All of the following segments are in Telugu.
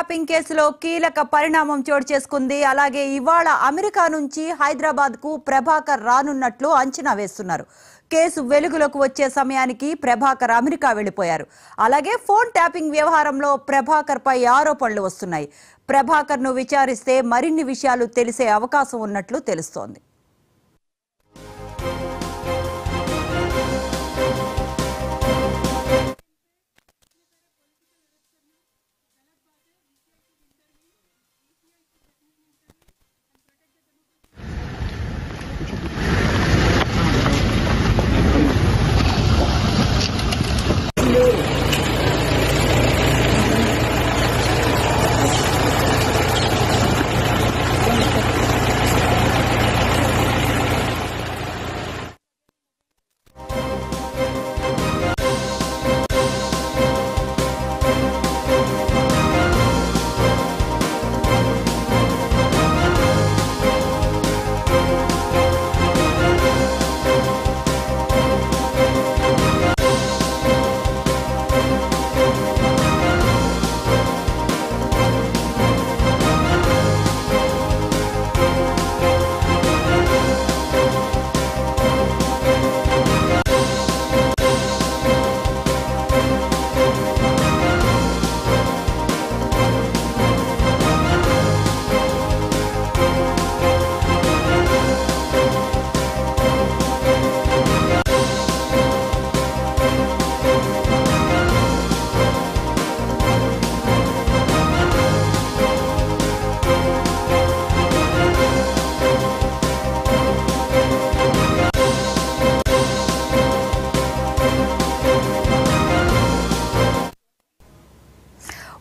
ట్యాపింగ్ కేసులో కీలక పరిణామం చోటు చేసుకుంది. అలాగే ఇవాళ అమెరికా నుంచి హైదరాబాద్ కు ప్రభాకర్ రానున్నట్లు అంచనా వేస్తున్నారు. కేసు వెలుగులోకి వచ్చే సమయానికి ప్రభాకర్ అమెరికా వెళ్లిపోయారు. అలాగే ఫోన్ ట్యాపింగ్ వ్యవహారంలో ప్రభాకర్ పై ఆరోపణలు వస్తున్నాయి. ప్రభాకర్ ను విచారిస్తే మరిన్ని విషయాలు తెలిసే అవకాశం ఉన్నట్లు తెలుస్తోంది.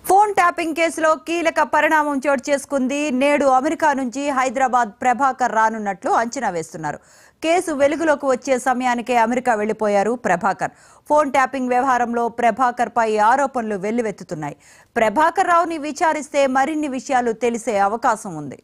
ఫోన్ ట్యాపింగ్ కేసులో కీలక పరిణామం చోటు చేసుకుంది. నేడు అమెరికా నుంచి హైదరాబాద్ ప్రభాకర్ రానున్నట్లు అంచనా వేస్తున్నారు. కేసు వెలుగులోకి వచ్చే సమయానికే అమెరికా వెళ్లిపోయారు ప్రభాకర్. ఫోన్ ట్యాపింగ్ వ్యవహారంలో ప్రభాకర్ పై ఆరోపణలు వెల్లువెత్తుతున్నాయి. ప్రభాకర్ రావుని విచారిస్తే మరిన్ని విషయాలు తెలిసే అవకాశం ఉంది.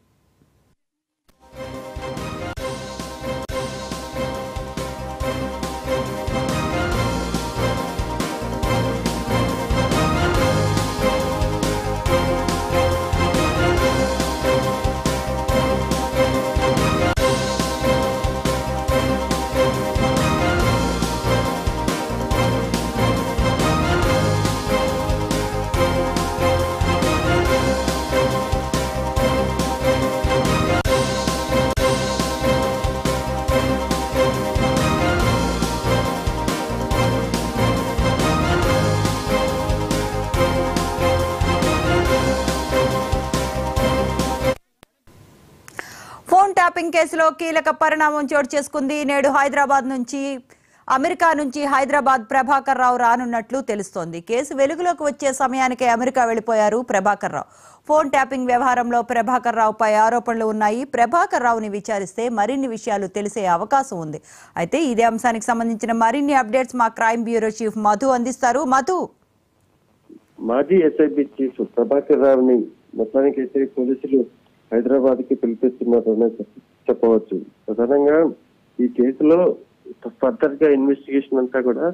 ఫోన్ ట్యాపింగ్ కేసులో కీలక పరిణామం చోటు చేసుకుంది. నేడు అమెరికా నుంచి హైదరాబాద్ ప్రభాకర్ రావు రానున్నట్లు తెలుస్తోంది. కేసు వెలుగులోకి వచ్చే సమయానికే అమెరికా వెళ్లిపోయారు ప్రభాకర్ రావు. ఫోన్ ట్యాపింగ్ వ్యవహారంలో ప్రభాకర్ రావుపై ఆరోపణలు ఉన్నాయి. ప్రభాకర్ రావుని విచారిస్తే మరిన్ని విషయాలు తెలిసే అవకాశం ఉంది. అయితే ఇదే అంశానికి సంబంధించిన మరిన్ని అప్డేట్స్ మా క్రైమ్ బ్యూరో చీఫ్ మధు అందిస్తారు. మధు, మాజీ ఎస్ఐబి చీఫ్ ప్రభాకర్ రావుని మొత్తానికైతే పోలీసులు హైదరాబాద్ కి పిలిపిస్తున్నారనే చెప్పవచ్చు. ప్రధానంగా ఈ కేసులో ఫర్దర్ గా ఇన్వెస్టిగేషన్ అంతా కూడా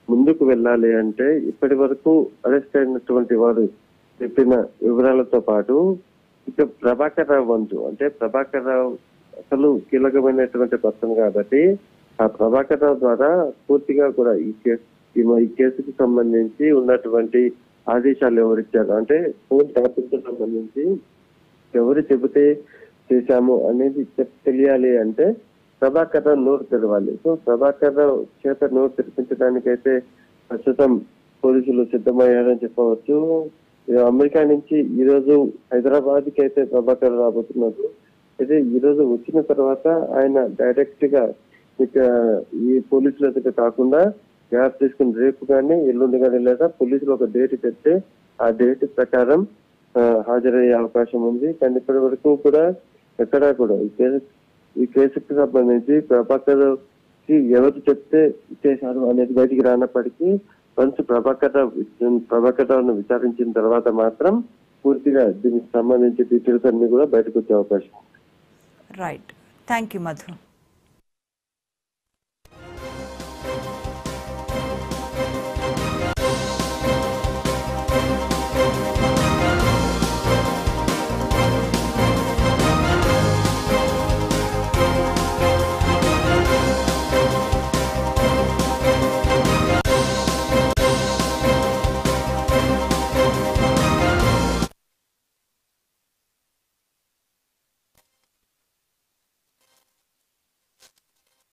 ముందుకు వెళ్ళాలి అంటే ఇప్పటి వరకు అరెస్ట్ అయినటువంటి వారు చెప్పిన వివరాలతో పాటు ఇక ప్రభాకర్ రావు వంతు, అంటే ప్రభాకర్ రావు అసలు కీలకమైనటువంటి పర్సన్ కాబట్టి ఆ ప్రభాకర్ రావు ద్వారా పూర్తిగా కూడా ఈ కేసుకు సంబంధించి ఉన్నటువంటి ఆదేశాలు ఎవరిచ్చారు, అంటే ఫోన్ ట్యాపింగ్ కు సంబంధించి ఎవరు చెబితే చేశాము అనేది తెలియాలి అంటే ప్రభాకర్ రావు నోరు తెరవాలి. సో ప్రభాకర్ రావు చేత నోరు తెరిపించడానికైతే ప్రస్తుతం పోలీసులు సిద్ధమయ్యారని చెప్పవచ్చు. అమెరికా నుంచి ఈ రోజు హైదరాబాద్ కి అయితే ప్రభాకర్ రాబోతున్నారు. అయితే ఈ రోజు వచ్చిన తర్వాత ఆయన డైరెక్ట్ గా ఇక ఈ పోలీసుల దగ్గర కాకుండా గ్యాప్ తీసుకుని రేపు కానీ ఎల్లుండి కానీ లేదా పోలీసులు ఒక డేట్ పెడితే ఆ డేట్ ప్రకారం హాజరయ్యే అవకాశం ఉంది. కానీ ఇప్పటి వరకు కూడా ఎక్కడా కూడా ఈ కేసుకు సంబంధించి ప్రభాకర్ కి ఎవరు చెప్తే చేశారు అనేది బయటికి రానప్పటికీ వన్స్ ప్రభాకర్ రావును విచారించిన తర్వాత మాత్రం పూర్తిగా దీనికి సంబంధించి డీటెయిల్స్ అన్ని కూడా బయటకు వచ్చే అవకాశం. Right, thank you Madhu.